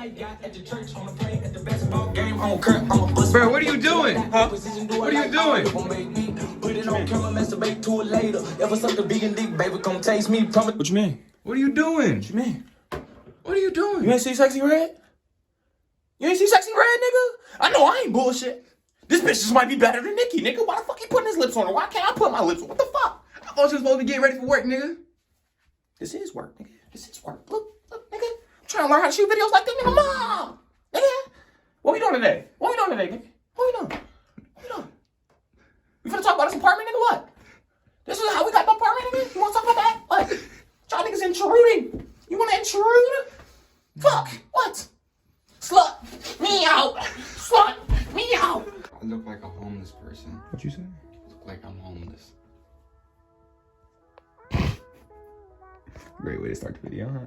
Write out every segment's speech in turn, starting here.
Bro, what are you doing? Huh? What are you doing? What you mean? What are you doing? What you mean? What are you doing? You ain't see Sexy Red? You ain't see Sexy Red, nigga? I know I ain't bullshit. This bitch just might be better than Nikki, nigga. Why the fuck he putting his lips on her? Why can't I put my lips on? What the fuck? I thought you was supposed to be getting ready for work, nigga. This is work, nigga. This is work. Look, nigga. I'm trying to learn how to shoot videos like that, nigga. Mom! Nigga. What we doing today? What we doing today, nigga? What we doing? What we doing? We finna talk about this apartment, nigga? What? This is how we got the apartment, nigga? You wanna talk about that? What? Y'all niggas intruding. You wanna intrude? Fuck. What? Slut me out. Slut me out. I look like a homeless person. What you say? I look like I'm homeless. Great way to start the video, huh?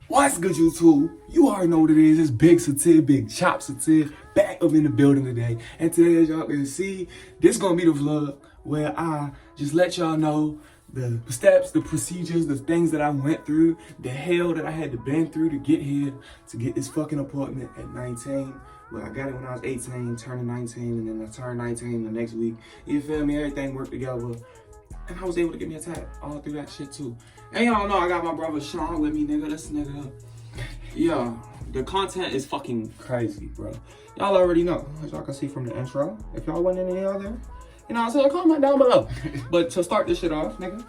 What's good, YouTube? You already know what it is. It's Big Satyr, Big Chop Satyr, back up in the building today. And today, as y'all can see, this gonna be the vlog where I just let y'all know the steps, the procedures, the things that I went through, the hell that I had to bend through to get here, to get this fucking apartment at 19. Well, I got it when I was 18, turning 19, and then I turned 19 the next week. You feel me? Everything worked together. And I was able to get me a tap all through that shit too. And y'all know I got my brother Sean with me, nigga. This nigga, yeah, the content is fucking crazy, bro. Y'all already know, as y'all can see from the intro. If y'all want any other, you know what I'm saying, comment down below. But to start this shit off, nigga,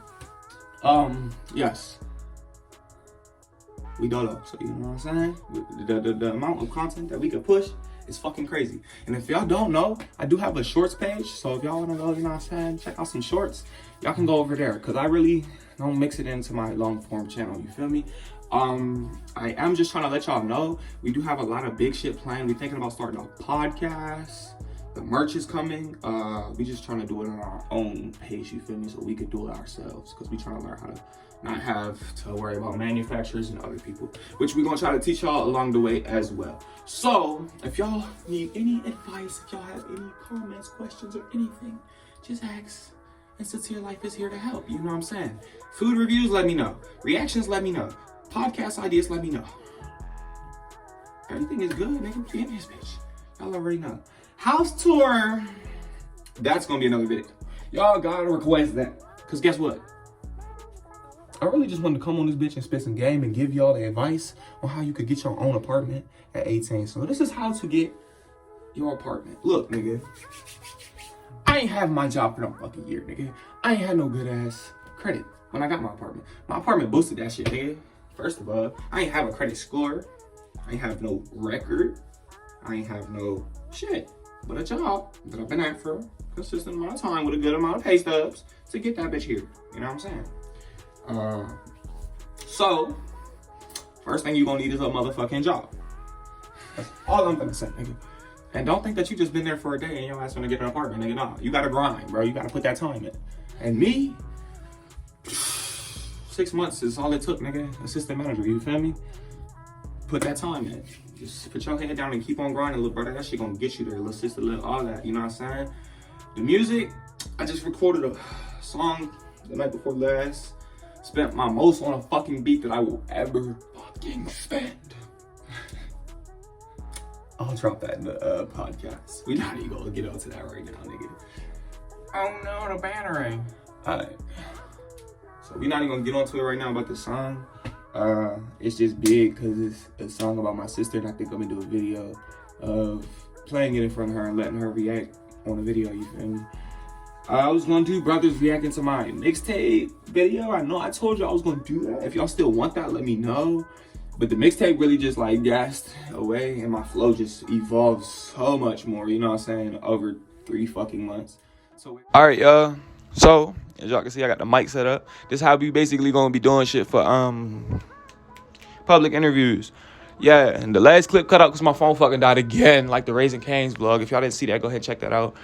yes, we dolo. So you know what I'm saying? The amount of content that we could push is fucking crazy. And if y'all don't know, I do have a shorts page. So if y'all wanna go, you know what I'm saying, check out some shorts, y'all can go over there. Cause I really don't mix it into my long form channel, you feel me? I am just trying to let y'all know, we do have a lot of big shit planned. We're thinking about starting a podcast. The merch is coming. We just trying to do it on our own pace, you feel me? So we could do it ourselves. Cause we trying to learn how to not have to worry about manufacturers and other people, which we're gonna try to teach y'all along the way as well. So if y'all need any advice, if y'all have any comments, questions, or anything, just ask. And SatyrLfe is here to help, you know what I'm saying? Food reviews, let me know. Reactions, let me know. Podcast ideas, let me know. Everything is good, nigga. We in this bitch. Y'all already know. House tour, that's gonna be another video. Y'all gotta request that. Cause guess what? I really just wanted to come on this bitch and spit some game and give y'all the advice on how you could get your own apartment at 18. So this is how to get your apartment. Look, nigga, I ain't have my job for no fucking year, nigga. I ain't had no good ass credit when I got my apartment. My apartment boosted that shit, nigga. First of all, I ain't have a credit score. I ain't have no record. I ain't have no shit, but a job that I've been at for a consistent amount of time with a good amount of pay stubs to get that bitch here. You know what I'm saying? So, first thing you gonna need is a motherfucking job. That's all I'm gonna say, nigga. And don't think that you just been there for a day and your ass gonna get an apartment, nigga. Nah, you gotta grind, bro. You gotta put that time in. And me, 6 months is all it took, nigga. Assistant manager, you feel me? Put that time in. Just put your head down and keep on grinding, little brother. That shit gonna get you there, little sister, little all that. You know what I'm saying? The music, I just recorded a song the night before last. Spent my most on a fucking beat that I will ever fucking spend. I'll drop that in the podcast. We not even gonna get onto that right now, nigga. Oh no, the battery. Alright. So we're not even gonna get onto it right now about the song. It's just big because it's a song about my sister, and I think I'm gonna do a video of playing it in front of her and letting her react on the video, you feel me? I was gonna do brothers reacting to my mixtape video. I know I told you I was gonna do that. If y'all still want that, let me know. But the mixtape really just like gassed away, and my flow just evolved so much more, you know what I'm saying, over 3 fucking months. So all right, y'all. So as y'all can see, I got the mic set up. This is how we basically gonna be doing shit for public interviews. Yeah, and the last clip cut out because my phone fucking died again, like the Raising Cane's vlog. If y'all didn't see that, go ahead and check that out.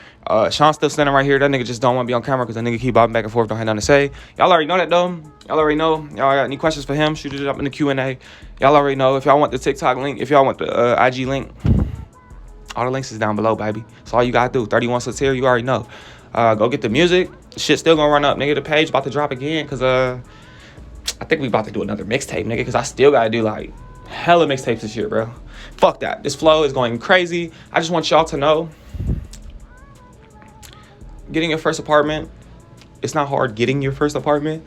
Sean's still standing right here. That nigga just don't want to be on camera because that nigga keep bobbing back and forth, don't have nothing to say. Y'all already know that, though. Y'all already know. Y'all got any questions for him, shoot it up in the Q&A. Y'all already know. If y'all want the TikTok link, if y'all want the IG link, all the links is down below, baby. That's all you got to do. 31 Satyr, you already know. Go get the music. Shit's still going to run up, nigga. The page about to drop again because I think we about to do another mixtape, nigga, because I still got to do, like, hella mixtapes this year, bro. Fuck that. This flow is going crazy. I just want y'all to know, getting your first apartment, it's not hard getting your first apartment.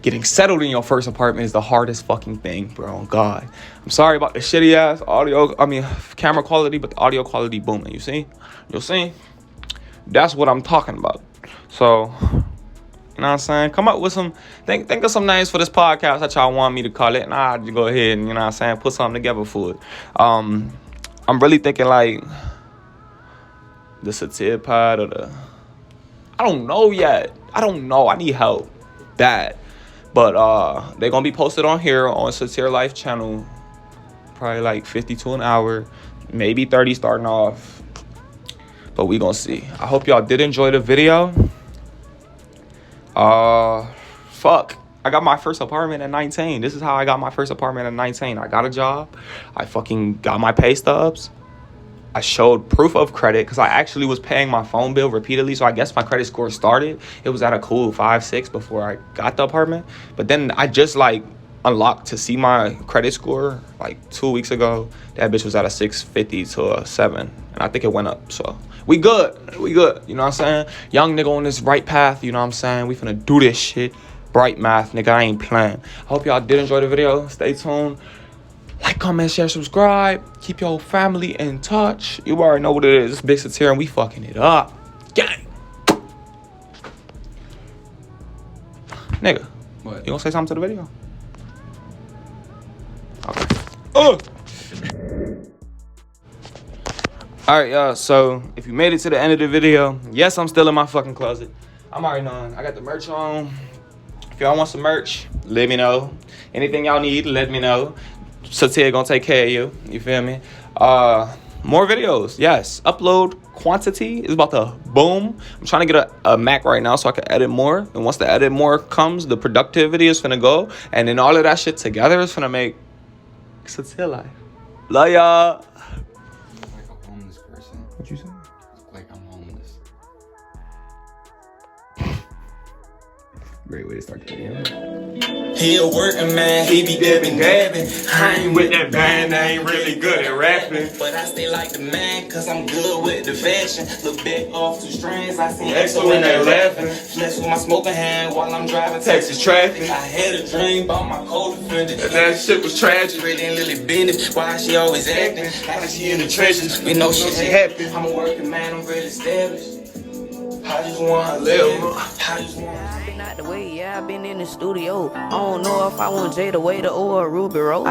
Getting settled in your first apartment is the hardest fucking thing, bro. God. I'm sorry about the shitty ass camera quality, but the audio quality booming. You see? You'll see? That's what I'm talking about. So, you know what I'm saying? Come up with some, think of some names for this podcast that y'all want me to call it. And I'll just go ahead and, you know what I'm saying, put something together for it. I'm really thinking like the Satyr pod or the, I don't know yet. I don't know. I need help. Bad. But they're going to be posted on here on SatyrLfe channel. Probably like 52 an hour. Maybe 30 starting off. But we going to see. I hope y'all did enjoy the video. Fuck. I got my first apartment at 19. This is how I got my first apartment at 19. I got a job. I fucking got my pay stubs. I showed proof of credit because I actually was paying my phone bill repeatedly. So I guess my credit score started. It was at a cool 5.6 before I got the apartment. But then I just like unlocked to see my credit score like 2 weeks ago. That bitch was at a 650 to a 7. And I think it went up. So we good. We good. You know what I'm saying? Young nigga on this right path. You know what I'm saying? We finna do this shit. Bright math, nigga. I ain't playing. I hope y'all did enjoy the video. Stay tuned. Like, comment, share, subscribe. Keep your family in touch. You already know what it is. It's Big Satyr and we fucking it up. Gang. Nigga. What? You gonna say something to the video? Okay. Alright, y'all. So, if you made it to the end of the video, yes, I'm still in my fucking closet. I'm already knowing. I got the merch on. If y'all want some merch, let me know. Anything y'all need, let me know. Satyr gonna take care of you. You feel me? More videos. Yes. Upload quantity is about to boom. I'm trying to get a Mac right now so I can edit more. And once the edit more comes, the productivity is finna go. And then all of that shit together is finna make SatyrLfe. Love y'all. Like a homeless person. What you say? Like I'm homeless. Great way to start the video. He a working man, he be dabbing. I ain't with that band, I ain't really good at rapping. But I stay like the man, cause I'm good with the fashion. Look back off 2 strands, I seen EXO in there laughing. Flex with my smoking hand while I'm driving Texas traffic. I had a dream about my co-defendant, and that shit was tragic. Pretty and Lily business, why she always acting like she in the trenches. We know shit happen. I'm a working man, I'm really established. I just wanna live. I just wanna. I've been out the way, yeah, I've been in the studio. I don't know if I want Jada Waiter or a Ruby Rose.